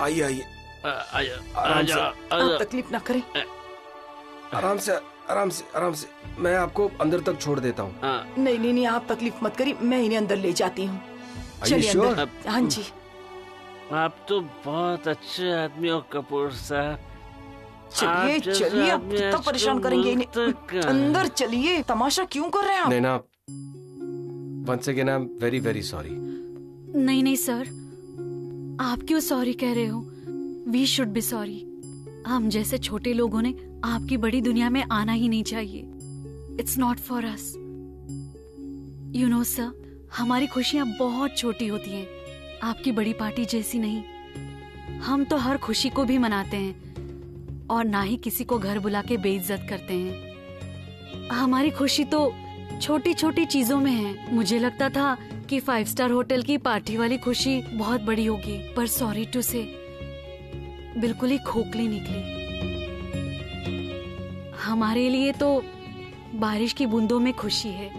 आइए आइए, आराम से। आप तकलीफ ना करें। आराम से आराम से आराम से, मैं आपको अंदर तक छोड़ देता हूँ। नहीं नहीं नहीं, आप तकलीफ मत करिए, मैं इन्हें अंदर ले जाती हूँ। चलिए sure? अंदर। हाँ जी। आप तो बहुत अच्छे आदमी हो कपूर साहब। चलिए चलिए, अब कितना परेशान करेंगे इन्हें। अंदर चलिए, तमाशा क्यों कर रहे हैं आप? Naina, once again I am very very sorry. नहीं नहीं सर, आप क्यों सॉरी कह रहे हो? We should be sorry. हम जैसे छोटे लोगों ने आपकी बड़ी दुनिया में आना ही नहीं चाहिए। It's not for us. You know sir, हमारी खुशियां बहुत छोटी होती हैं, आपकी बड़ी पार्टी जैसी नहीं। हम तो हर खुशी को भी मनाते हैं और ना ही किसी को घर बुला के बेइज्जत करते हैं। हमारी खुशी तो छोटी छोटी चीजों में है। मुझे लगता था कि 5 स्टार होटल की पार्टी वाली खुशी बहुत बड़ी होगी, पर सॉरी टू से बिल्कुल ही खोखली निकली। हमारे लिए तो बारिश की बूंदों में खुशी है।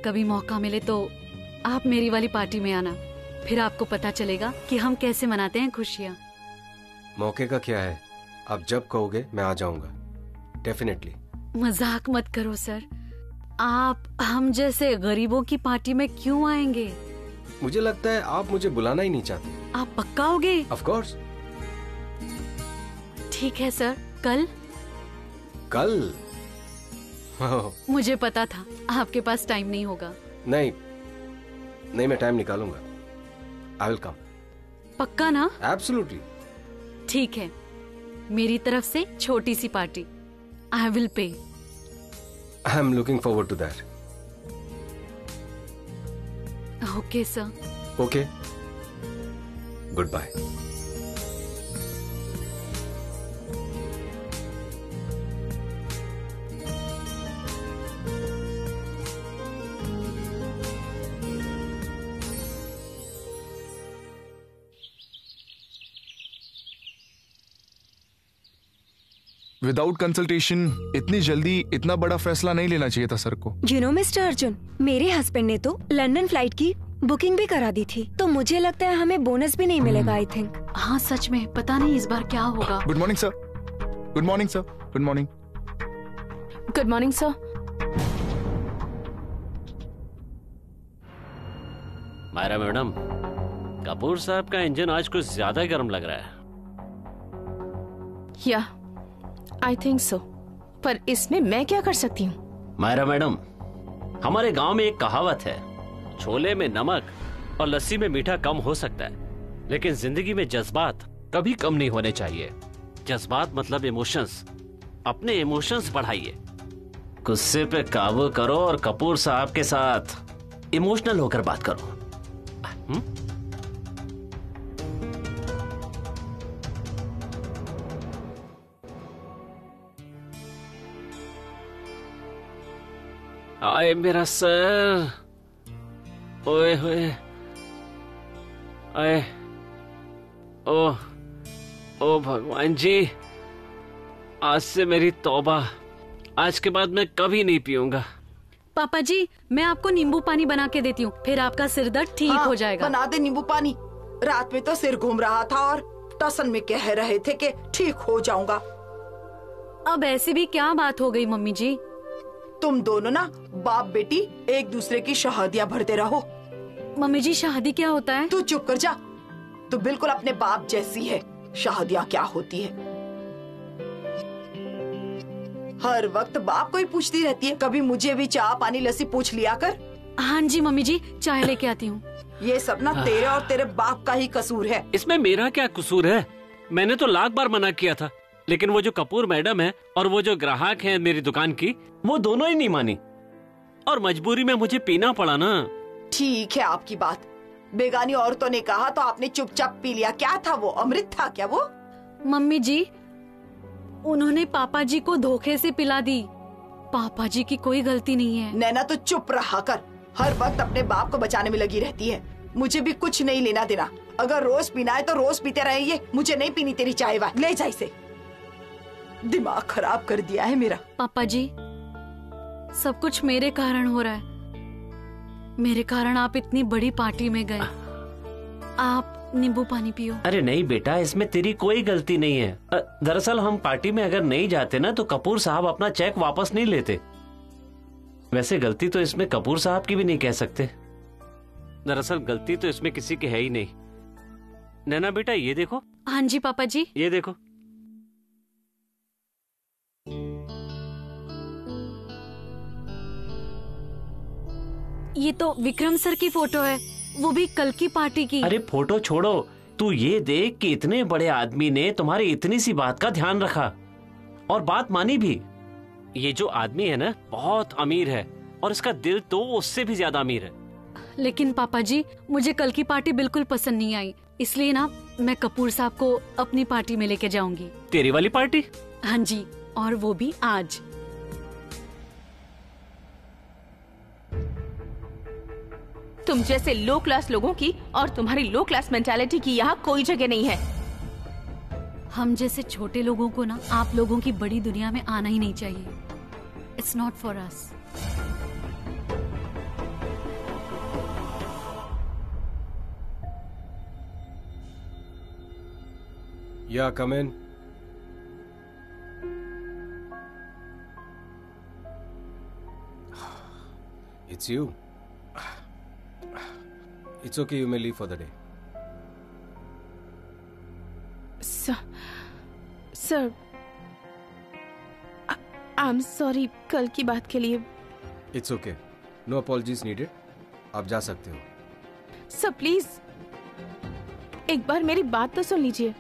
कभी मौका मिले तो आप मेरी वाली पार्टी में आना, फिर आपको पता चलेगा कि हम कैसे मनाते हैं खुशियाँ। मौके का क्या है, आप जब कहोगे मैं आ जाऊंगा, डेफिनेटली। मजाक मत करो सर, आप हम जैसे गरीबों की पार्टी में क्यों आएंगे? मुझे लगता है आप मुझे बुलाना ही नहीं चाहते। आप पक्का होगे? Of course. ठीक है सर, कल? कल? मुझे पता था आपके पास टाइम नहीं होगा। नहीं नहीं, मैं टाइम निकालूंगा। I will come. पक्का ना? एब्सोल्युटली। ठीक है, मेरी तरफ से छोटी सी party. I will pay. I am looking forward to that. Okay sir. Okay, good bye. Without consultation इतनी जल्दी इतना बड़ा फैसला नहीं लेना चाहिए था सर को। यू नो मिस्टर अर्जुन, मेरे हस्बैंड ने तो लंदन फ्लाइट की बुकिंग भी करा दी थी, तो मुझे लगता है हमें बोनस भी नहीं मिलेगा आई थिंक। हाँ सच में, पता नहीं इस बार क्या होगा। Good morning sir. Good morning sir. Good morning. Good morning sir. Myra madam, Kapoor साहब का इंजन आज कुछ ज्यादा गर्म लग रहा है। या आई थिंक सो, पर इसमें मैं क्या कर सकती हूँ? मायरा मैडम, हमारे गांव में एक कहावत है, छोले में नमक और लस्सी में मीठा कम हो सकता है, लेकिन जिंदगी में जज्बात कभी कम नहीं होने चाहिए। जज्बात मतलब इमोशंस। अपने इमोशंस बढ़ाइए, गुस्से पे काबू करो और कपूर साहब के साथ इमोशनल होकर बात करो। आए मेरा सर, ओए होए, आए, ओ भगवान जी, आज से मेरी तौबा। आज के बाद मैं कभी नहीं पीऊंगा। पापा जी, मैं आपको नींबू पानी बना के देती हूँ, फिर आपका सिर दर्द ठीक हो जाएगा। बना दे नींबू पानी। रात में तो सिर घूम रहा था और टसन में कह रहे थे कि ठीक हो जाऊंगा। अब ऐसी भी क्या बात हो गई मम्मी जी? तुम दोनों ना बाप बेटी एक दूसरे की शादियां भरते रहो। मम्मी जी, शादी क्या होता है? तू चुप कर जा, तू बिल्कुल अपने बाप जैसी है। शादियां क्या होती है? हर वक्त बाप को ही पूछती रहती है। कभी मुझे भी चाय पानी लस्सी पूछ लिया कर। हाँ जी मम्मी जी, चाय लेके आती हूँ। ये सब ना तेरे और तेरे बाप का ही कसूर है। इसमें मेरा क्या कसूर है? मैंने तो लाख बार मना किया था, लेकिन वो जो कपूर मैडम है और वो जो ग्राहक है मेरी दुकान की, वो दोनों ही नहीं मानी और मजबूरी में मुझे पीना पड़ा ना। ठीक है आपकी बात, बेगानी औरतों ने कहा तो आपने चुपचाप पी लिया। क्या था वो, अमृत था क्या वो? मम्मी जी, उन्होंने पापा जी को धोखे से पिला दी। पापा जी की कोई गलती नहीं है। नैना तो चुप रहा कर, हर वक्त अपने बाप को बचाने में लगी रहती है। मुझे भी कुछ नहीं लेना देना। अगर रोज पीना है तो रोज पीते रहिए, मुझे नहीं पीनी तेरी चाय वाय। ले जा इसे, दिमाग खराब कर दिया है मेरा। पापा जी, सब कुछ मेरे कारण हो रहा है। मेरे कारण आप इतनी बड़ी पार्टी में गए। आप नींबू पानी पियो। अरे नहीं बेटा, इसमें तेरी कोई गलती नहीं है। दरअसल हम पार्टी में अगर नहीं जाते ना तो कपूर साहब अपना चेक वापस नहीं लेते। वैसे गलती तो इसमें कपूर साहब की भी नहीं कह सकते। दरअसल गलती तो इसमें किसी की है ही नहीं। नैना बेटा ये देखो। हाँ जी पापा जी। ये देखो। ये तो विक्रम सर की फोटो है, वो भी कल की पार्टी की। अरे फोटो छोड़ो, तू ये देख कि इतने बड़े आदमी ने तुम्हारी इतनी सी बात का ध्यान रखा और बात मानी भी। ये जो आदमी है ना बहुत अमीर है और इसका दिल तो उससे भी ज्यादा अमीर है। लेकिन पापा जी मुझे कल की पार्टी बिल्कुल पसंद नहीं आई, इसलिए ना मैं कपूर साहब को अपनी पार्टी में लेके जाऊंगी। तेरी वाली पार्टी? हाँ जी, और वो भी आज। तुम जैसे लो क्लास लोगों की और तुम्हारी लो क्लास मेंटालिटी की यहाँ कोई जगह नहीं है। हम जैसे छोटे लोगों को ना आप लोगों की बड़ी दुनिया में आना ही नहीं चाहिए। It's not for us. Yeah, come in. It's you. It's okay, you may leave for the day. Sir, I am sorry कल की बात के लिए। It's okay. No apologies needed. आप जा सकते हो। सर प्लीज एक बार मेरी बात तो सुन लीजिए।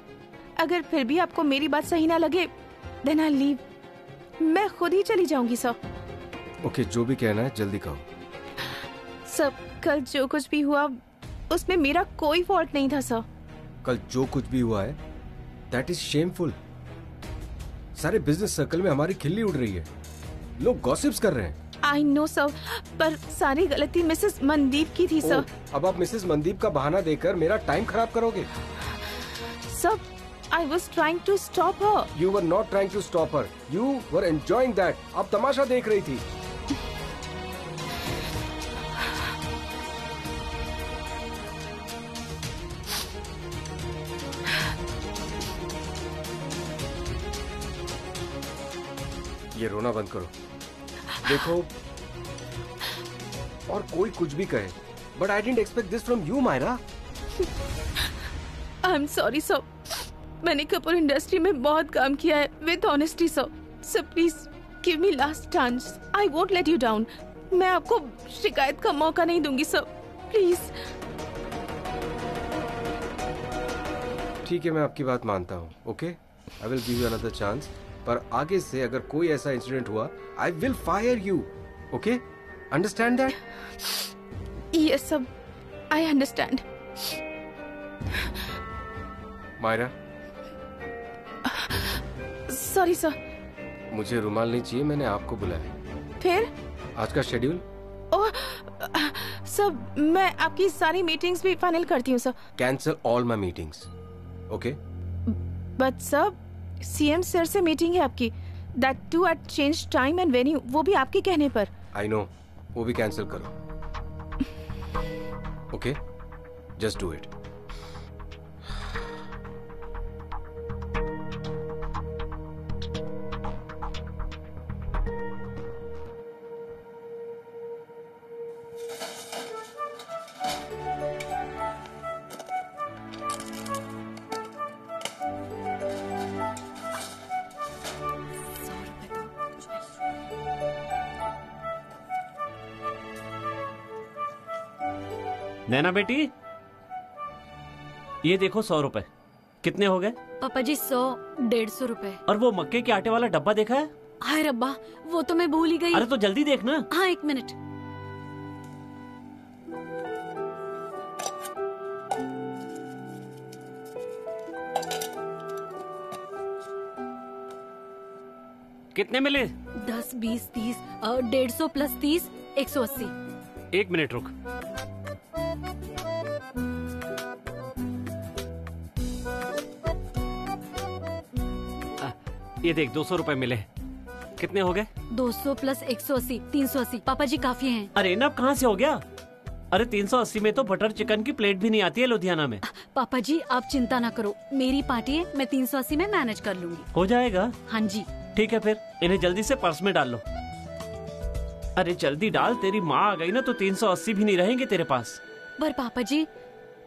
अगर फिर भी आपको मेरी बात सही ना लगे देन आई लीव। मैं खुद ही चली जाऊंगी सर। ओके, जो भी कहना है जल्दी कहो। सर कल जो कुछ भी हुआ उसमें मेरा कोई फॉल्ट नहीं था सर। कल जो कुछ भी हुआ है दैट इज शेमफुल। सारे बिजनेस सर्कल में हमारी खिल्ली उड़ रही है, लोग गॉसिप्स कर रहे हैं। आई नो सर, पर सारी गलती मिसेस मनदीप की थी सर। अब आप मिसेस मनदीप का बहाना देकर मेरा टाइम खराब करोगे। Sir I was trying to stop her. You were not trying to stop her. You were enjoying that. आप तमाशा देख रही थी। ये रोना बंद करो। देखो, और कोई कुछ भी कहे, but I didn't expect this from you, Myra. I'm sorry sir. मैंने कपूर इंडस्ट्री में बहुत काम किया है with honesty sir. Sir please give me last chance. I won't let you down. मैं आपको शिकायत का मौका नहीं दूंगी सर, प्लीज। ठीक है, मैं आपकी बात मानता हूँ। Okay, I will give you another chance, पर आगे से अगर कोई ऐसा इंसिडेंट हुआ I will fire you. Okay, understand that? Yes sir, I understand. Myra, sorry sir. मुझे रुमाल नहीं चाहिए, मैंने आपको बुलाया। फिर आज का शेड्यूल? ओह सर, मैं आपकी सारी मीटिंग्स भी फाइनल करती हूँ सर। Cancel all my meetings. Okay? But sir, CM sir से मीटिंग है आपकी, that too at change time and venue, वो भी आपके कहने पर। आई नो, वो भी कैंसिल करो। Okay, just do it. Naina बेटी, ये देखो 100 रुपए। कितने हो गए? पापा जी 100, 150 रुपए। और वो मक्के के आटे वाला डब्बा देखा है? हाय रब्बा, वो तो मैं भूल ही गई। अरे तो जल्दी देखना। हाँ, 1 मिनट। कितने मिले? 10, 20, 30, 150 प्लस 30, 180। 1 मिनट रुक। ये देख 200 रुपए मिले। कितने हो गए? 200 प्लस 180, 380। पापा जी काफी हैं। अरे ना, कहाँ से हो गया? अरे 380 में तो बटर चिकन की प्लेट भी नहीं आती है लुधियाना में। पापा जी आप चिंता ना करो, मेरी पार्टी है, मैं 380 में मैनेज कर लूंगी। हो जाएगा। हाँ जी। ठीक है फिर इन्हें जल्दी से पर्स में डाल लो। अरे जल्दी डाल, तेरी माँ आ गई ना तो 380 भी नहीं रहेंगे तेरे पास। पर पापा जी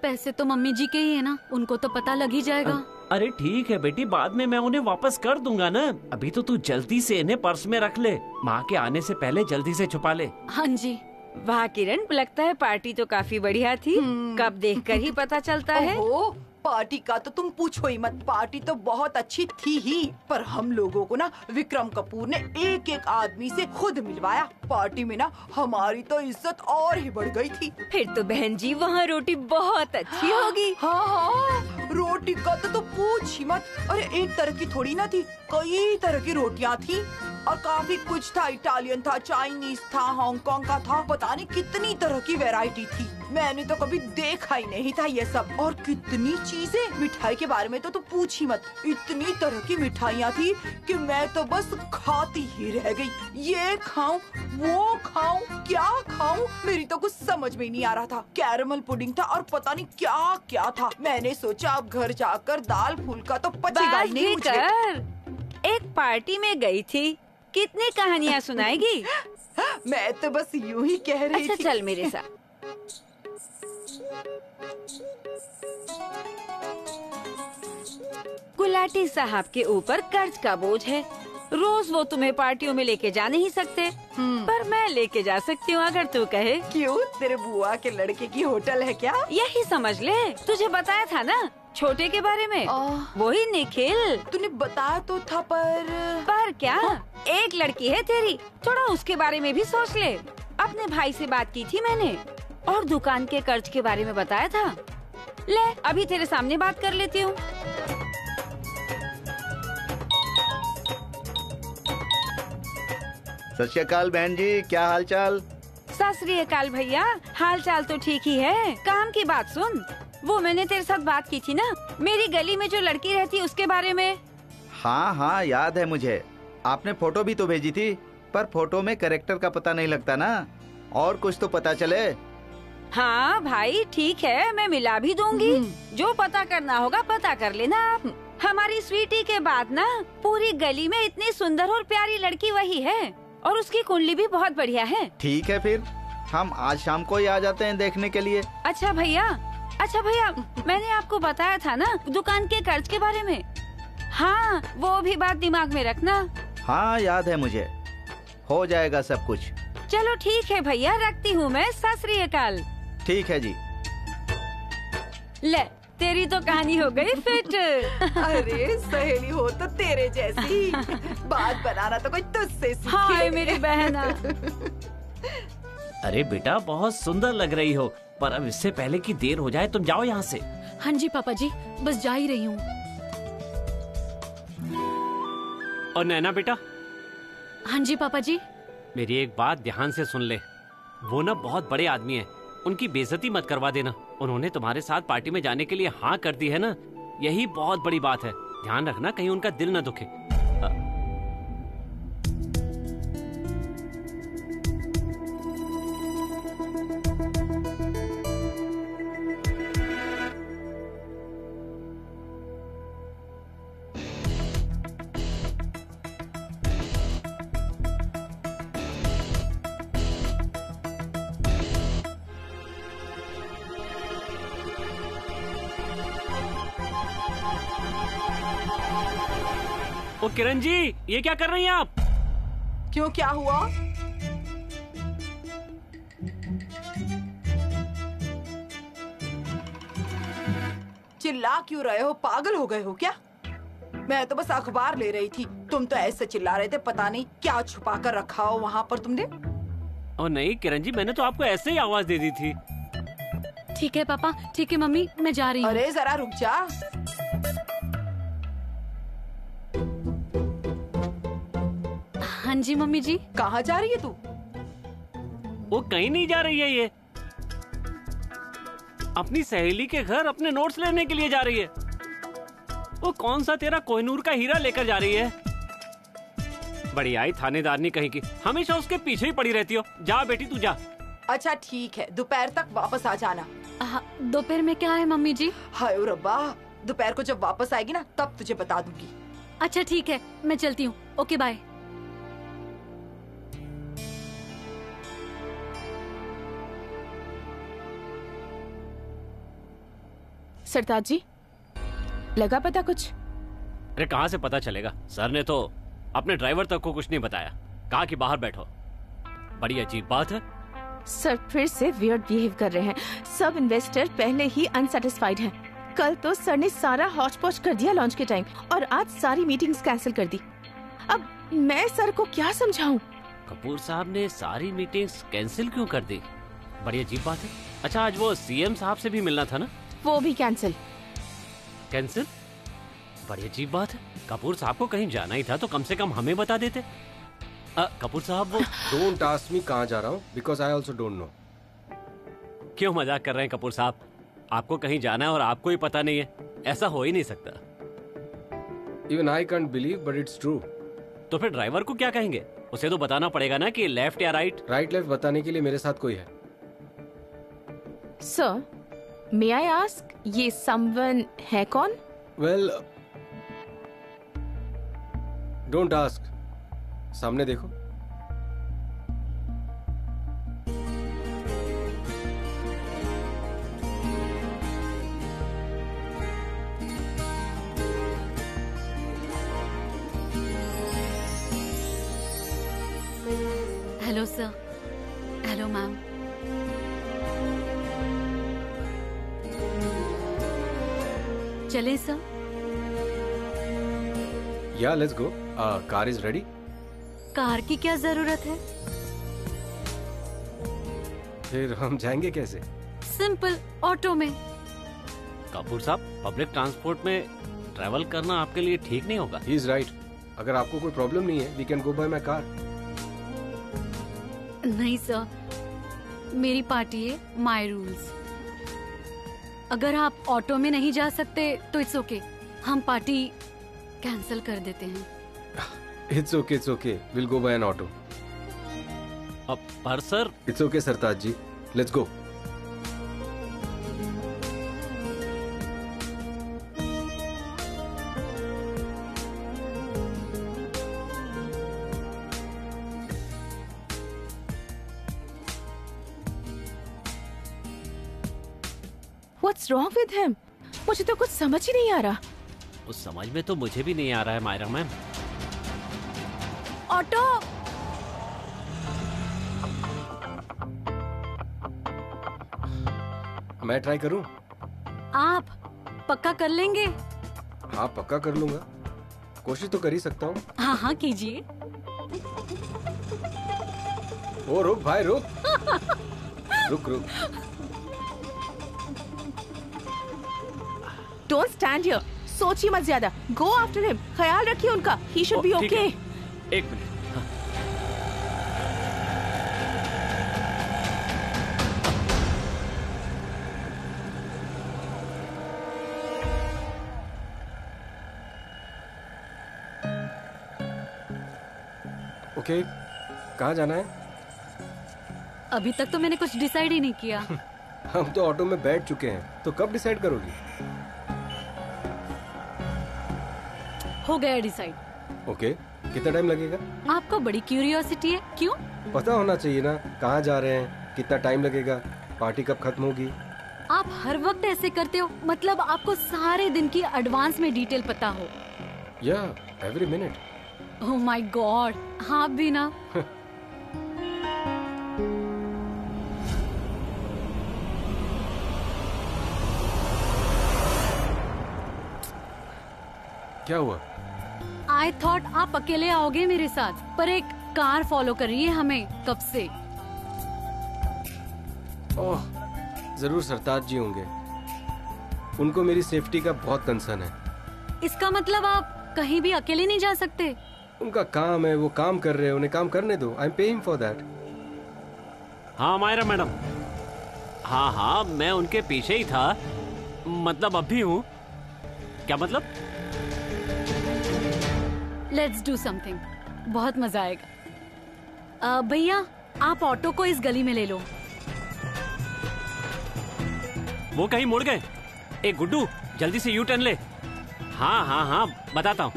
पैसे तो मम्मी जी के ही है ना, उनको तो पता लग ही जाएगा। अरे ठीक है बेटी, बाद में मैं उन्हें वापस कर दूंगा ना। अभी तो तू जल्दी से इन्हें पर्स में रख ले, माँ के आने से पहले जल्दी से छुपा ले। हाँ जी। वाह किरण, लगता है पार्टी तो काफी बढ़िया थी। कब देखकर ही पता चलता है। ओहो, पार्टी का तो तुम पूछो ही मत। पार्टी तो बहुत अच्छी थी ही, पर हम लोगों को ना विक्रम कपूर ने एक एक आदमी से खुद मिलवाया। पार्टी में ना हमारी तो इज्जत और ही बढ़ गई थी। फिर तो बहन जी वहाँ रोटी बहुत अच्छी होगी। हाँ, रोटी का तो पूछ ही मत। अरे एक तरह की थोड़ी ना थी, कई तरह की रोटियाँ थी और काफी कुछ था। इटालियन था, चाइनीज था, हांगकांग का था, पता नहीं कितनी तरह की वैरायटी थी। मैंने तो कभी देखा ही नहीं था ये सब। और कितनी चीजें, मिठाई के बारे में तो पूछ ही मत। इतनी तरह की मिठाइयाँ थी कि मैं तो बस खाती ही रह गई। ये खाऊं, वो खाऊं, क्या खाऊं, मेरी तो कुछ समझ में ही नहीं आ रहा था। कैरमल पुडिंग था और पता नहीं क्या क्या था। मैंने सोचा अब घर जाकर दाल फुल्का तो पचेगा ही नहीं मुझे। एक पार्टी में गई थी, कितनी कहानियाँ सुनाएगी। मैं तो बस यूं ही कह रही थी। चल मेरे साथ। गुलाटी साहब के ऊपर कर्ज का बोझ है। रोज वो तुम्हें पार्टियों में लेके जा नहीं सकते, पर मैं लेके जा सकती हूँ अगर तू कहे। क्यों, तेरे बुआ के लड़के की होटल है क्या? यही समझ ले। तुझे बताया था ना छोटे के बारे में, वही निखिल। तूने बताया तो था, पर क्या? एक लड़की है तेरी, थोड़ा उसके बारे में भी सोच ले। अपने भाई से बात की थी मैंने और दुकान के कर्ज के बारे में बताया था। ले अभी तेरे सामने बात कर लेती हूँ। सत श्री अकाल बहन जी, क्या हाल चाल? सत श्री अकाल भैया, हाल चाल तो ठीक ही है। काम की बात सुन, वो मैंने तेरे साथ बात की थी ना, मेरी गली में जो लड़की रहती है उसके बारे में। हाँ हाँ याद है मुझे। आपने फोटो भी तो भेजी थी, पर फोटो में कैरेक्टर का पता नहीं लगता ना, और कुछ तो पता चले। हाँ भाई ठीक है, मैं मिला भी दूंगी। जो पता करना होगा पता कर लेना आप। हमारी स्वीटी के बाद ना पूरी गली में इतनी सुंदर और प्यारी लड़की वही है, और उसकी कुंडली भी बहुत बढ़िया है। ठीक है फिर हम आज शाम को ही आ जाते हैं देखने के लिए। अच्छा भैया, मैंने आपको बताया था ना दुकान के कर्ज के बारे में। हाँ वो भी बात दिमाग में रखना। हाँ याद है मुझे, हो जाएगा सब कुछ। चलो ठीक है भैया, रखती हूँ मैं। सत श्री अकाल। ठीक है जी। ले तेरी तो कहानी हो गई फिट। अरे सहेली हो तो तेरे जैसी, बात बनाना तो कोई तुझसे सीखे। हाँ मेरी बहना। अरे बेटा बहुत सुंदर लग रही हो, पर अब इससे पहले कि देर हो जाए तुम जाओ यहाँ से। हाँ जी पापा जी, बस जा ही रही हूँ। और नैना बेटा। हाँ जी पापा जी। मेरी एक बात ध्यान से सुन ले, वो ना बहुत बड़े आदमी हैं, उनकी बेइज्जती मत करवा देना। उन्होंने तुम्हारे साथ पार्टी में जाने के लिए हाँ कर दी है ना, यही बहुत बड़ी बात है। ध्यान रखना कहीं उनका दिल न दुखे। ओ किरण जी, ये क्या कर रही हैं आप? क्यों, क्या हुआ? चिल्ला क्यों रहे हो, पागल हो गए हो क्या? मैं तो बस अखबार ले रही थी, तुम तो ऐसे चिल्ला रहे थे, पता नहीं क्या छुपा कर रखा हो वहाँ पर तुमने। ओ नहीं किरण जी, मैंने तो आपको ऐसे ही आवाज दे दी थी। ठीक है पापा, ठीक है मम्मी, मैं जा रही हूँ। अरे जरा रुक जा। हाँ जी मम्मी जी। कहाँ जा रही है तू? वो कहीं नहीं जा रही है, ये अपनी सहेली के घर अपने नोट्स लेने के लिए जा रही है। वो कौन सा तेरा कोहिनूर का हीरा लेकर जा रही है। बड़ी आई थानेदारनी कहीं की, हमेशा उसके पीछे ही पड़ी रहती हो। जा बेटी तू जा। अच्छा ठीक है, दोपहर तक वापस आ जाना। दोपहर में क्या है मम्मी जी? हाय रब्बा, दोपहर को जब वापस आएगी ना तब तुझे बता दूंगी। अच्छा ठीक है, मैं चलती हूँ। Okay bye. सरताज जी, लगा पता कुछ? अरे कहाँ से पता चलेगा? सर ने तो अपने ड्राइवर तक को कुछ नहीं बताया, कहा कि बाहर बैठो। बड़ी अजीब बात है। सर फिर से वियर्ड बिहेव कर रहे हैं। सब इन्वेस्टर पहले ही अनसेटिस्फाइड हैं। कल तो सर ने सारा हौच पौच कर दिया लॉन्च के टाइम, और आज सारी मीटिंग्स कैंसिल कर दी। अब मैं सर को क्या समझाऊं? कपूर साहब ने सारी मीटिंग्स कैंसिल क्यों कर दी? बड़ी अजीब बात है। अच्छा, आज वो सीएम साहब से भी मिलना था ना? वो भी कैंसिल। कैंसिल? बड़ी अजीब बात है। कपूर साहब को कहीं जाना ही था तो कम से कम हमें बता देते। कपूर साहब वो डोंट आस्क मी कहाँ जा रहा हूँ, because I also don't know. क्यों मजाक कर रहे हैं कपूर साहब? आपको कहीं जाना है और आपको ही पता नहीं है? ऐसा हो ही नहीं सकता। Even I can't believe but it's true. तो फिर ड्राइवर को क्या कहेंगे? उसे तो बताना पड़ेगा ना कि लेफ्ट या राइट। राइट लेफ्ट बताने के लिए मेरे साथ कोई है। सर, मे आई आस्क, ये समवन है कौन? वेल, डोंट आस्क, सामने देखो। Hello sir. Hello ma'am. चले सर? या let's go. Car is ready. Car की क्या जरूरत है? फिर हम जाएंगे कैसे? सिंपल, ऑटो में। कपूर साहब, पब्लिक ट्रांसपोर्ट में ट्रैवल करना आपके लिए ठीक नहीं होगा। He is right. अगर आपको कोई प्रॉब्लम नहीं है, we can go by my car. नहीं सर, मेरी पार्टी है, माय रूल्स। अगर आप ऑटो में नहीं जा सकते तो इट्स ओके, हम पार्टी कैंसिल कर देते हैं। It's okay, will go by an auto. अब पर sir. It's okay Sartaj ji, let's go. What's wrong with him? मुझे तो कुछ समझ ही नहीं आ रहा। उस समझ में तो मुझे भी नहीं आ रहा है मायरा मैम। ऑटो। मैं ट्राई करूं? आप पक्का कर लेंगे? हाँ पक्का कर लूंगा, कोशिश तो कर ही सकता हूँ। हाँ हाँ कीजिए। ओ रुक भाई रुक। रुक। Don't stand here. सोचिए मत ज्यादा। Go after him. ख्याल रखिए उनका। He should be okay. एक मिनट। ओके, कहाँ जाना है? अभी तक तो मैंने कुछ डिसाइड ही नहीं किया। हम तो ऑटो में बैठ चुके हैं, तो कब डिसाइड करोगी? हो गया डिसाइड। ओके, कितना टाइम लगेगा? आपको बड़ी क्यूरियोसिटी है, क्यों? पता होना चाहिए ना, कहाँ जा रहे हैं, कितना टाइम लगेगा, पार्टी कब खत्म होगी। आप हर वक्त ऐसे करते हो, मतलब आपको सारे दिन की एडवांस में डिटेल पता हो। या every minute. Oh my God, हाँ भी ना। क्या हुआ? आई थॉट आप अकेले आओगे मेरे साथ, पर एक कार फॉलो कर रही है हमें कब से। ओह, जरूर सरताज जी होंगे, उनको मेरी सेफ्टी का बहुत कंसर्न है। इसका मतलब आप कहीं भी अकेले नहीं जा सकते? उनका काम है, वो काम कर रहे हैं, उन्हें काम करने दो। I am paying for that. हाँ मायरा मैडम, हाँ मैं उनके पीछे ही था, मतलब अब भी हूँ। क्या मतलब? लेट्स डू समथिंग, बहुत मजा आएगा। भैया आप ऑटो को इस गली में ले लो। वो कहीं मुड़ गए। ए गुड्डू, जल्दी से यू टर्न ले। हाँ हाँ हाँ, बताता हूँ।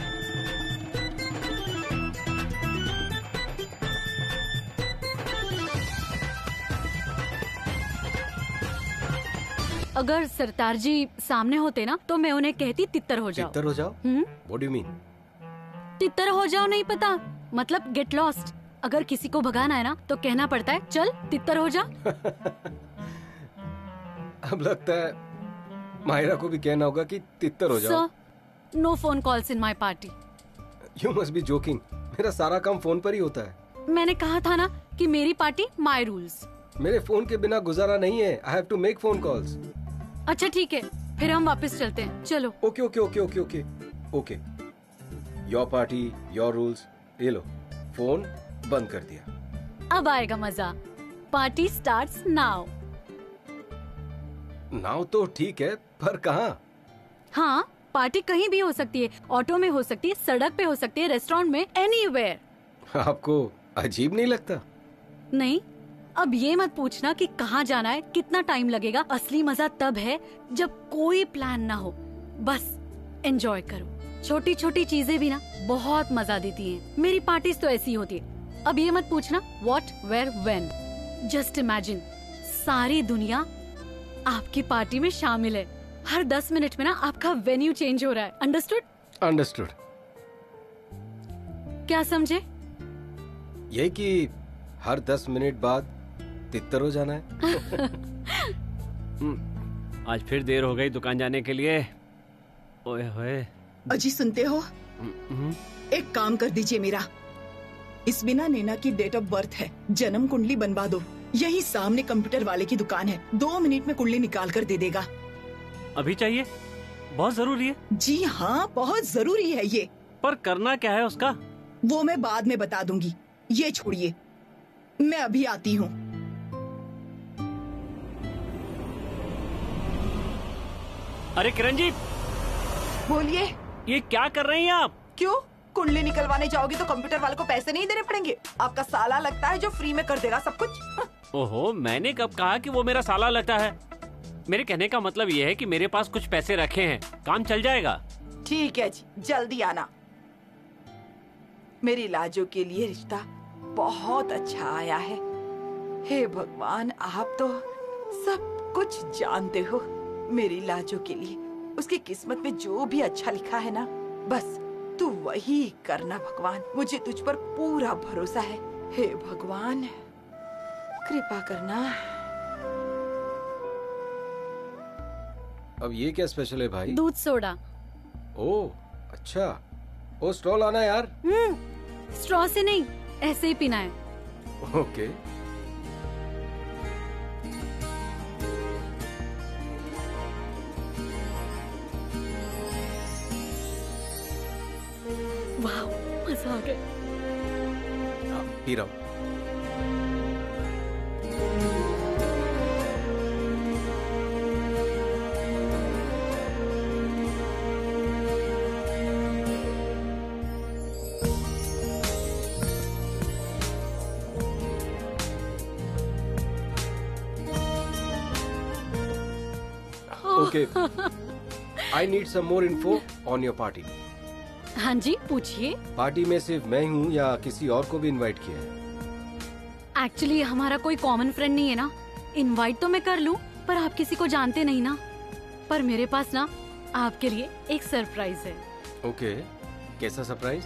अगर सरतार जी सामने होते ना तो मैं उन्हें कहती तितर हो जाओ। तितर हो जाओ? What do you mean? तितर हो जाओ नहीं पता, मतलब गेट लॉस्ट। अगर किसी को भगाना है ना तो कहना पड़ता है चल तितर हो जा। अब लगता है मायरा को भी कहना होगा कि तितर हो जाओ। Sir, no phone calls in my party. You must be joking. मेरा सारा काम फोन पर ही होता है। मैंने कहा था ना कि मेरी पार्टी माय रूल्स। मेरे फोन के बिना गुजारा नहीं है। I have to make phone calls. अच्छा ठीक है, फिर हम वापस चलते हैं, चलो। Okay okay okay okay okay okay. Your party, your rules. ये लो, फोन बंद कर दिया। अब आएगा मजा। Party starts now. नाउ तो ठीक है, पर कहाँ? हाँ, पार्टी कहीं भी हो सकती है। ऑटो में हो सकती है, सड़क पे हो सकती है, रेस्टोरेंट में, एनीवेयर। आपको अजीब नहीं लगता? नहीं, अब ये मत पूछना कि कहाँ जाना है, कितना टाइम लगेगा। असली मजा तब है जब कोई प्लान ना हो, बस एंजॉय करो। छोटी छोटी चीजें भी ना बहुत मजा देती हैं। मेरी पार्टीज तो ऐसी होती है। अब ये मत पूछना what, where, when. Just imagine, सारी दुनिया आपकी पार्टी में शामिल है। हर 10 मिनट में ना आपका वेन्यू चेंज हो रहा है। अंडरस्टूड? अंडरस्टूड। क्या समझे? ये कि हर 10 मिनट बाद तितर हो जाना है। आज फिर देर हो गई दुकान जाने के लिए। ओए होए। अजी सुनते हो? एक काम कर दीजिए मेरा। इस बिना नैना की डेट ऑफ बर्थ है, जन्म कुंडली बनवा दो। यही सामने कंप्यूटर वाले की दुकान है, 2 मिनट में कुंडली निकाल कर दे देगा। अभी चाहिए? बहुत जरूरी है। जी हाँ, बहुत जरूरी है ये। पर करना क्या है उसका? वो मैं बाद में बता दूंगी, ये छोड़िए, मैं अभी आती हूँ। अरे किरण जी, बोलिए। ये क्या कर रही हैं आप? क्यों? कुंडली निकलवाने जाओगे तो कंप्यूटर वाले को पैसे नहीं देने पड़ेंगे? आपका साला लगता है जो फ्री में कर देगा सब कुछ। ओहो, मैंने कब कहा कि वो मेरा साला लगता है? मेरे कहने का मतलब ये है कि मेरे पास कुछ पैसे रखे हैं, काम चल जाएगा। ठीक है जी, जल्दी आना। मेरी लाजो के लिए रिश्ता बहुत अच्छा आया है। हे भगवान, आप तो सब कुछ जानते हो। मेरी लाजो के लिए उसकी किस्मत में जो भी अच्छा लिखा है ना, बस तू वही करना भगवान। मुझे तुझ पर पूरा भरोसा है। हे भगवान, कृपा करना। अब ये क्या स्पेशल है भाई? दूध सोडा। ओह अच्छा। ओ स्टॉल आना यार। स्ट्रॉ से नहीं, ऐसे ही पीना है। ओके। वाह, मजा आ गया। पी रहा हूँ। Okay. I need some more info on your party. हाँ जी, पूछिए। पार्टी में सिर्फ मैं हूँ या किसी और को भी इनवाइट किया है? एक्चुअली हमारा कोई कॉमन फ्रेंड नहीं है ना। इनवाइट तो मैं कर लूँ, पर आप किसी को जानते नहीं ना। पर मेरे पास ना आपके लिए एक सरप्राइज है। ओके, कैसा सरप्राइज?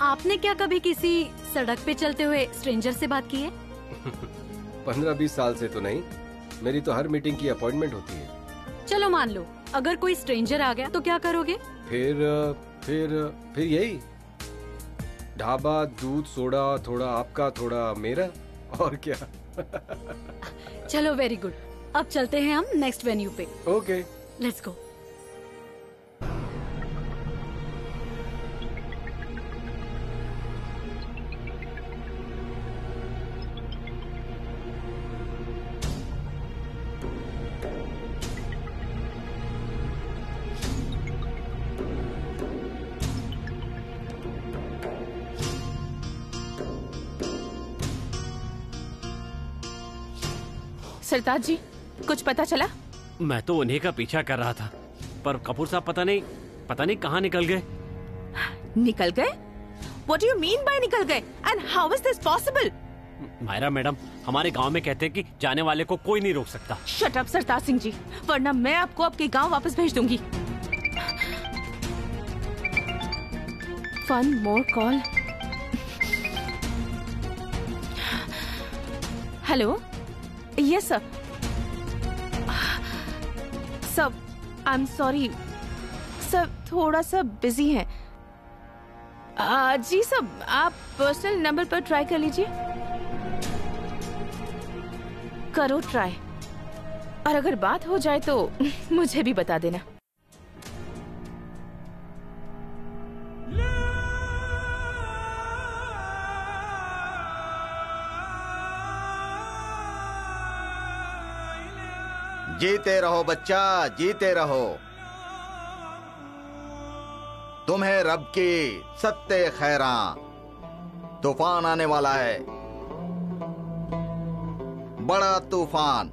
आपने क्या कभी किसी सड़क पे चलते हुए स्ट्रेंजर से बात की है? 15-20 साल से तो नहीं। मेरी तो हर मीटिंग की अपॉइंटमेंट होती है। चलो मान लो, अगर कोई स्ट्रेंजर आ गया तो क्या करोगे? फिर यही ढाबा, दूध सोडा, थोड़ा आपका थोड़ा मेरा, और क्या। चलो वेरी गुड, अब चलते हैं हम नेक्स्ट वेन्यू पे। Okay, let's go. Sartaj ji, कुछ पता चला? मैं तो उन्हीं का पीछा कर रहा था, पर कपूर साहब पता नहीं कहाँ निकल गए। निकल गए? What do you mean by निकल गए? And how is this possible? Myra madam, हमारे गांव में कहते हैं कि जाने वाले को कोई नहीं रोक सकता। Shut up सरताज सिंह जी, वरना मैं आपको आपके गांव वापस भेज दूंगी। One more call. Hello, yes sir. Sir, I am sorry sir, थोड़ा सा बिजी है। जी सर, आप पर्सनल नंबर पर ट्राई कर लीजिए। करो ट्राई, और अगर बात हो जाए तो मुझे भी बता देना। जीते रहो बच्चा, जीते रहो। तुम्हें रब की सत्ते खैरा। तूफान आने वाला है, बड़ा तूफान।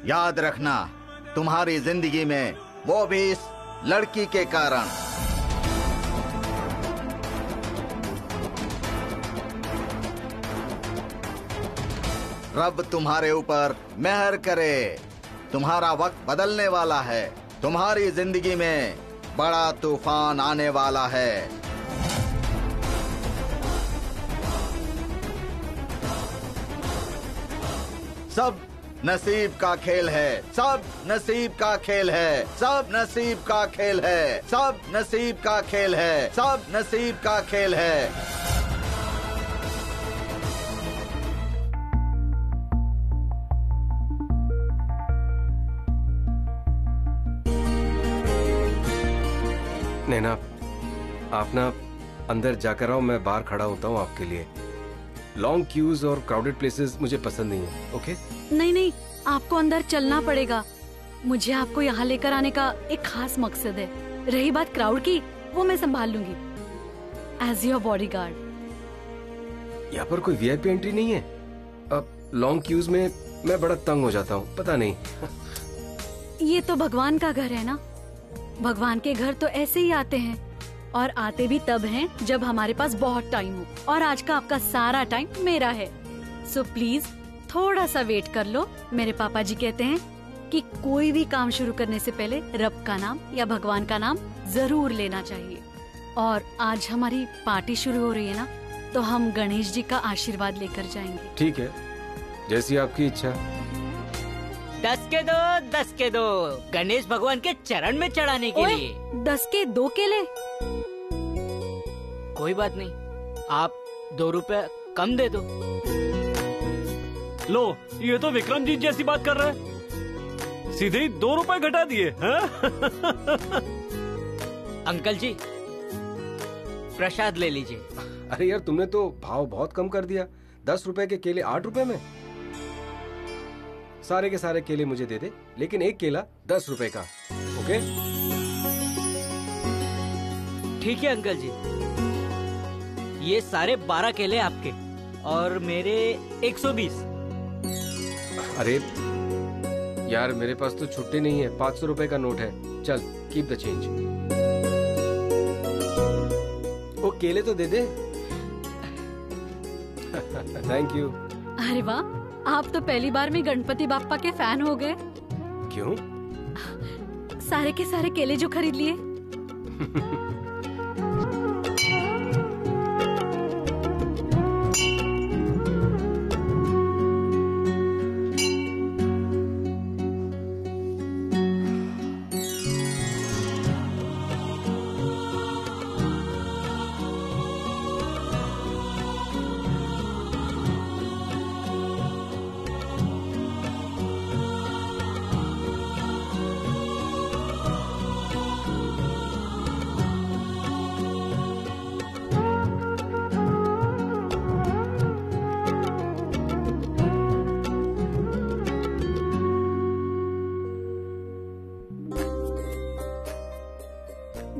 याद रखना, तुम्हारी जिंदगी में, वो भी इस लड़की के कारण। रब तुम्हारे ऊपर मेहर करे। तुम्हारा वक्त बदलने वाला है। तुम्हारी जिंदगी में बड़ा तूफान आने वाला है। सब नसीब का खेल है, सब नसीब का खेल है, सब नसीब का खेल है, सब नसीब का खेल है, सब नसीब का खेल है। नैना, आप ना अंदर जाकर आओ, मैं बाहर खड़ा होता हूँ आपके लिए। लॉन्ग क्यूज और क्राउडेड प्लेसेस मुझे पसंद नहीं है। ओके? नहीं, आपको अंदर चलना पड़ेगा। मुझे आपको यहाँ लेकर आने का एक खास मकसद है। रही बात क्राउड की, वो मैं संभाल लूंगी एज योर बॉडीगार्ड। यहाँ पर कोई वीआईपी एंट्री नहीं है। अब लॉन्ग क्यूज में मैं बड़ा तंग हो जाता हूँ, पता नहीं। ये तो भगवान का घर है ना। भगवान के घर तो ऐसे ही आते हैं, और आते भी तब हैं जब हमारे पास बहुत टाइम हो, और आज का आपका सारा टाइम मेरा है। सो प्लीज थोड़ा सा वेट कर लो। मेरे पापा जी कहते हैं कि कोई भी काम शुरू करने से पहले रब का नाम या भगवान का नाम जरूर लेना चाहिए। और आज हमारी पार्टी शुरू हो रही है ना, तो हम गणेश जी का आशीर्वाद लेकर जाएंगे। ठीक है, जैसी आपकी इच्छा। 10 के दो गणेश भगवान के चरण में चढ़ाने के लिए। 10 के 2 केले? कोई बात नहीं, आप 2 रुपए कम दे दो। लो, ये तो विक्रम जी जैसी बात कर रहा है। सीधे ही 2 रुपए घटा दिए। अंकल जी, प्रसाद ले लीजिए। अरे यार, तुमने तो भाव बहुत कम कर दिया। 10 रुपए के केले 8 रुपए में। सारे के सारे केले मुझे दे दे, लेकिन एक केला 10 रुपए का। ओके? ठीक है अंकल जी, ये सारे 12 केले आपके और मेरे 120। अरे यार, मेरे पास तो छुट्टी नहीं है। 500 रुपए का नोट है। चल, कीप द चेंज। वो केले तो दे दे। Thank you. अरे वाह, आप तो पहली बार में गणपति बाप्पा के फैन हो गए। क्यों? सारे के सारे केले जो खरीद लिए।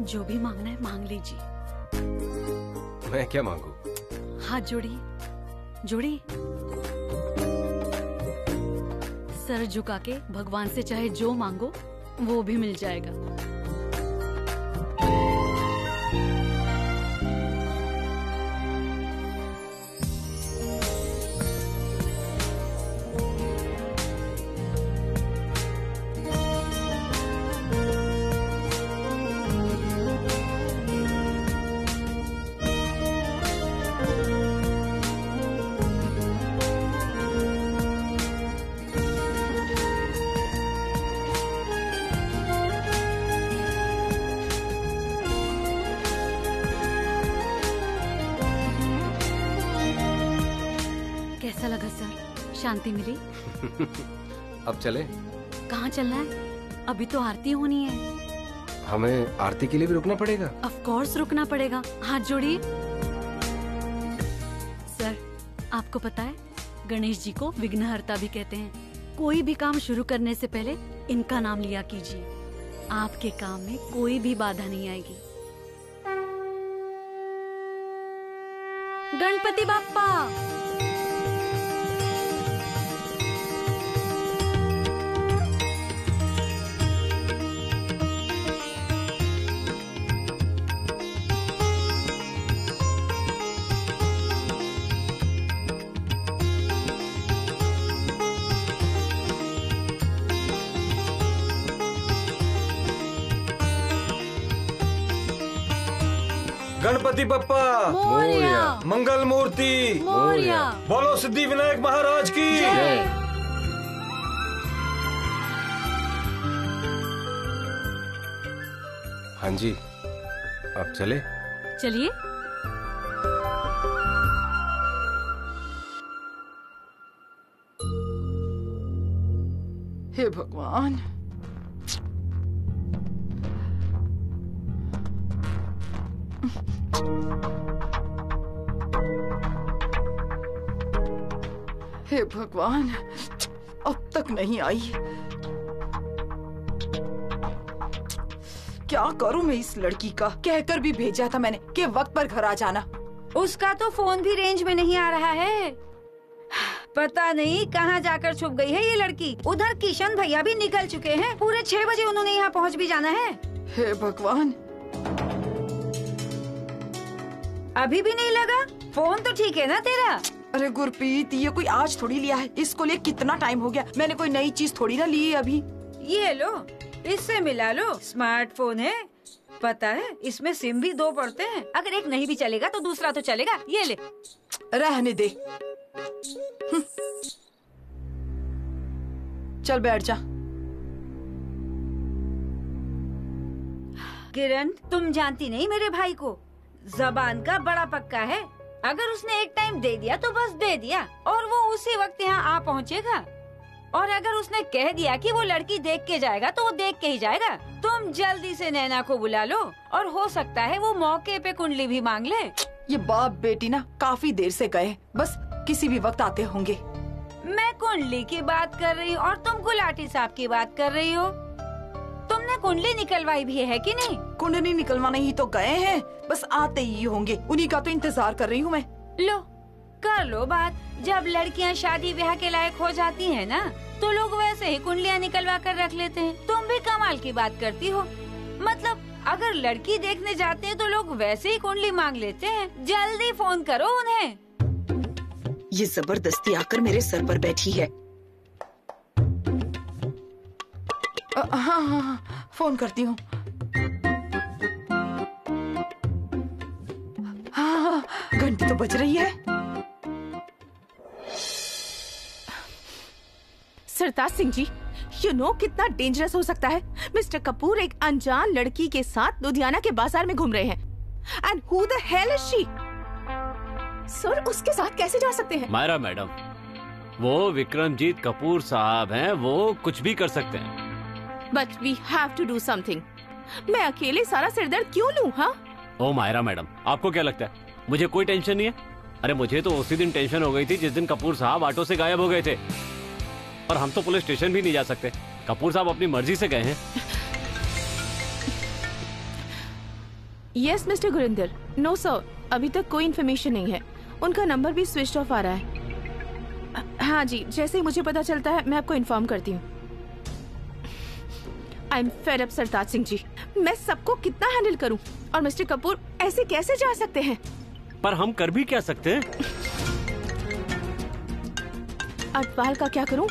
जो भी मांगना है मांग लीजिए। मैं क्या मांगू? हाथ जोड़िए, जोड़िए। सर झुका के भगवान से चाहे जो मांगो वो भी मिल जाएगा। कैसा लगा सर? शांति मिली? अब चले? कहाँ चलना है? अभी तो आरती होनी है। हमें आरती के लिए भी रुकना पड़ेगा? ऑफ कोर्स रुकना पड़ेगा। हाथ जोड़िए। सर, आपको पता है गणेश जी को विघ्नहर्ता भी कहते हैं। कोई भी काम शुरू करने से पहले इनका नाम लिया कीजिए। आपके काम में कोई भी बाधा नहीं आएगी। गणपति बाप्पा। गणपति बप्पा मोरया। मंगल मूर्ति मोरया। बोलो सिद्धि विनायक महाराज की जय। हाँ जी, अब चले? चलिए। हे भगवान, हे भगवान, अब तक नहीं आई। क्या करूं मैं इस लड़की का? कहकर भी भेजा था मैंने कि वक्त पर घर आ जाना। उसका तो फोन भी रेंज में नहीं आ रहा है। पता नहीं कहाँ जाकर छुप गई है ये लड़की। उधर किशन भैया भी निकल चुके हैं। पूरे 6 बजे उन्होंने यहाँ पहुँच भी जाना है। हे भगवान, अभी भी नहीं लगा? फोन तो ठीक है ना तेरा? अरे गुरप्रीत, ये कोई आज थोड़ी लिया है। इसको लिए कितना टाइम हो गया। मैंने कोई नई चीज थोड़ी ना ली है अभी। ये लो, इससे मिला लो। स्मार्टफोन है, पता है इसमें सिम भी 2 पड़ते हैं। अगर एक नहीं भी चलेगा तो दूसरा तो चलेगा। ये ले। रहने दे। चल बैठ जा। किरण, तुम जानती नहीं मेरे भाई को। जबान का बड़ा पक्का है। अगर उसने एक टाइम दे दिया तो बस दे दिया, और वो उसी वक्त यहाँ आ पहुँचेगा। और अगर उसने कह दिया कि वो लड़की देख के जाएगा तो वो देख के ही जाएगा। तुम जल्दी से नैना को बुला लो, और हो सकता है वो मौके पे कुंडली भी मांग ले। ये बाप बेटी ना काफी देर से गए, बस किसी भी वक्त आते होंगे। मैं कुंडली की बात कर रही हूँ और तुम गुलाटी साहब की बात कर रही हो। तुमने कुंडली निकलवाई भी है कि नहीं? कुंडली निकलवाने ही तो गए हैं, बस आते ही होंगे। उन्हीं का तो इंतजार कर रही हूँ मैं। लो, कर लो बात। जब लड़कियाँ शादी ब्याह के लायक हो जाती हैं ना, तो लोग वैसे ही कुंडलियाँ निकलवा कर रख लेते हैं। तुम भी कमाल की बात करती हो। मतलब अगर लड़की देखने जाते हैं तो लोग वैसे ही कुंडली मांग लेते हैं। जल्दी फोन करो उन्हें। ये जबरदस्ती आकर मेरे सर पर बैठी है। हाँ, फोन करती हूँ। हाँ, घंटी तो बज रही है। सरताज सिंह जी, you know कितना डेंजरस हो सकता है। मिस्टर कपूर एक अनजान लड़की के साथ लुधियाना के बाजार में घूम रहे हैं। And who the hell is she? Sir, उसके साथ कैसे जा सकते हैं? मायरा मैडम, वो विक्रमजीत कपूर साहब हैं, वो कुछ भी कर सकते हैं। But we have to do something. मैं अकेले सारा सिरदर्द क्यों लूं? हाँ? ओ मायरा मैडम, आपको क्या लगता है मुझे कोई टेंशन नहीं है? अरे मुझे तो उसी दिन टेंशन हो गई थी जिस दिन कपूर साहब ऑटो से गायब हो गए थे। और हम तो पुलिस स्टेशन भी नहीं जा सकते। कपूर साहब अपनी मर्जी से गए हैं। Yes mister Gurinder. No sir, अभी तक कोई इन्फॉर्मेशन नहीं है। उनका नंबर भी स्विच ऑफ आ रहा है। हाँ जी, जैसे ही मुझे पता चलता है मैं आपको इन्फॉर्म करती हूँ। I am fed up Sartaj Singh ji, मैं सबको कितना हैंडल करूँ, और मिस्टर कपूर ऐसे कैसे जा सकते हैं? पर हम कर भी क्या सकते हैं? अटवाल का क्या करूँ?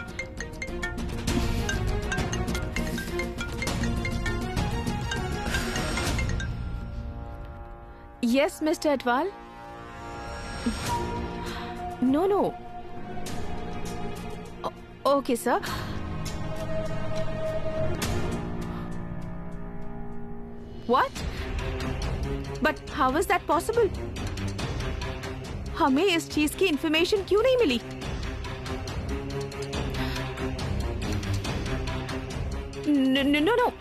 Yes mister Atwal. No no, okay sir. What? But how is that possible? हमें इस चीज की इंफॉर्मेशन क्यों नहीं मिली? No no.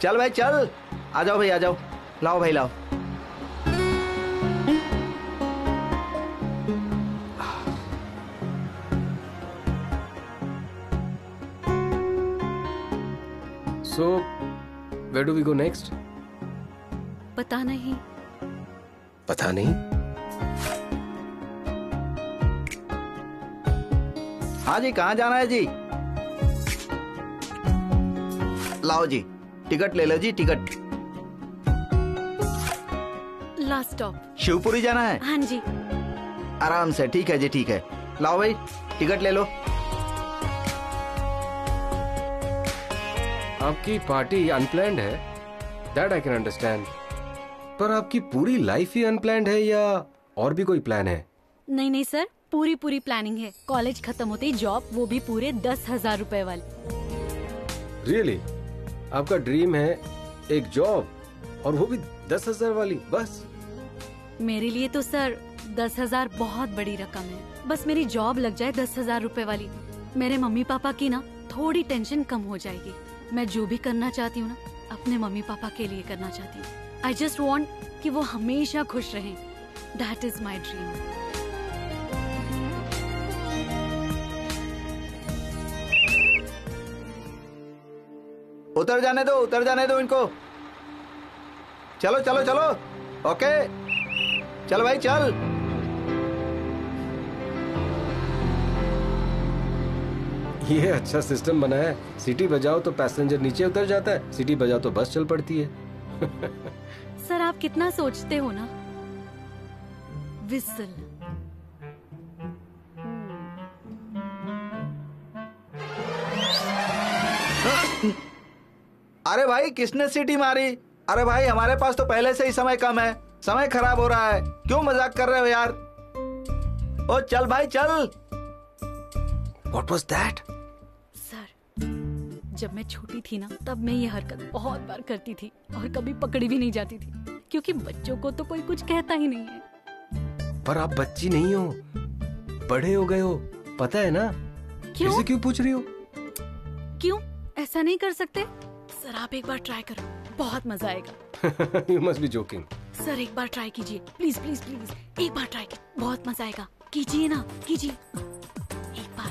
चल भाई चल, आ जाओ भाई आ जाओ, लाओ भाई लाओ। So, where do we go next? पता नहीं। पता नहीं? हाँ जी, कहाँ जाना है जी? लाओ जी, टिकट ले लो जी, टिकट। लास्ट स्टॉप शिवपुरी जाना है? हाँ जी। आराम से, ठीक है जी, ठीक है। लाओ भाई, टिकट ले लो। आपकी पार्टी अनप्लैंड है, दैट आई कैन अंडरस्टैंड। पर आपकी पूरी लाइफ ही अनप्लैंड है या और भी कोई प्लान है? नहीं नहीं सर, पूरी प्लानिंग है। कॉलेज खत्म होते ही जॉब, वो भी पूरे 10,000 रुपए वाली। रियली? आपका ड्रीम है एक जॉब, और वो भी 10,000 वाली? बस मेरे लिए तो सर 10,000 बहुत बड़ी रकम है। बस मेरी जॉब लग जाए 10,000 रुपए वाली, मेरे मम्मी पापा की ना थोड़ी टेंशन कम हो जाएगी। मैं जो भी करना चाहती हूँ ना, अपने मम्मी पापा के लिए करना चाहती हूँ। आई जस्ट वॉन्ट कि वो हमेशा खुश रहें। That is my dream. उतर जाने दो इनको। चलो चलो चलो, ओके, चल भाई चल। ये अच्छा सिस्टम बना है, सीटी बजाओ तो पैसेंजर नीचे उतर जाता है, सीटी बजाओ तो बस चल पड़ती है। सर आप कितना सोचते हो ना। विसल। अरे भाई, किसने सीटी मारी? अरे भाई, हमारे पास तो पहले से ही समय कम है, समय खराब हो रहा है, क्यों मजाक कर रहे हो यार? ओ चल भाई चल। What was that? सर, जब मैं छोटी थी ना, तब मैं ये हरकत बहुत बार करती थी और कभी पकड़ी भी नहीं जाती थी, क्योंकि बच्चों को तो कोई कुछ कहता ही नहीं है। पर आप बच्ची नहीं हो, बड़े हो गए हो, पता है ना? क्यों? इसे क्यों पूछ रही हो? क्यों? ऐसा नहीं कर सकते? सर आप एक बार ट्राई करो, बहुत मजा आएगा। You must be joking. Sir एक बार ट्राई कीजिए, प्लीज प्लीज प्लीज, एक बार ट्राई कीजिए, बहुत मजा आएगा। कीजिए ना, कीजिए एक बार।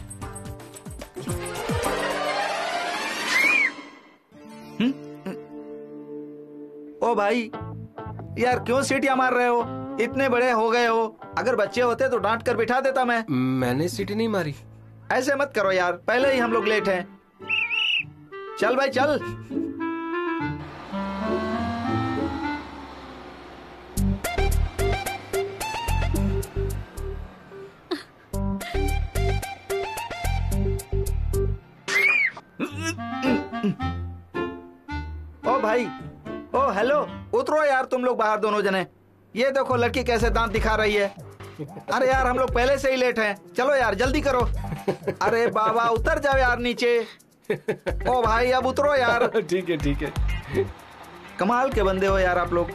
ओ भाई यार, क्यों सीटियां मार रहे हो? इतने बड़े हो गए हो, अगर बच्चे होते तो डांट कर बिठा देता मैं। मैंने सीटी नहीं मारी। ऐसे मत करो यार, पहले ही हम लोग लेट हैं। चल भाई चल। ओ भाई, ओ हेलो, उतरो यार तुम लोग बाहर दोनों जने। ये देखो लड़की कैसे दांत दिखा रही है। अरे यार, हम लोग पहले से ही लेट हैं, चलो यार जल्दी करो। अरे बाबा, उतर जाओ यार नीचे। ओ भाई, अब उतरो यार। ठीक है ठीक है। कमाल के बंदे हो यार आप लोग।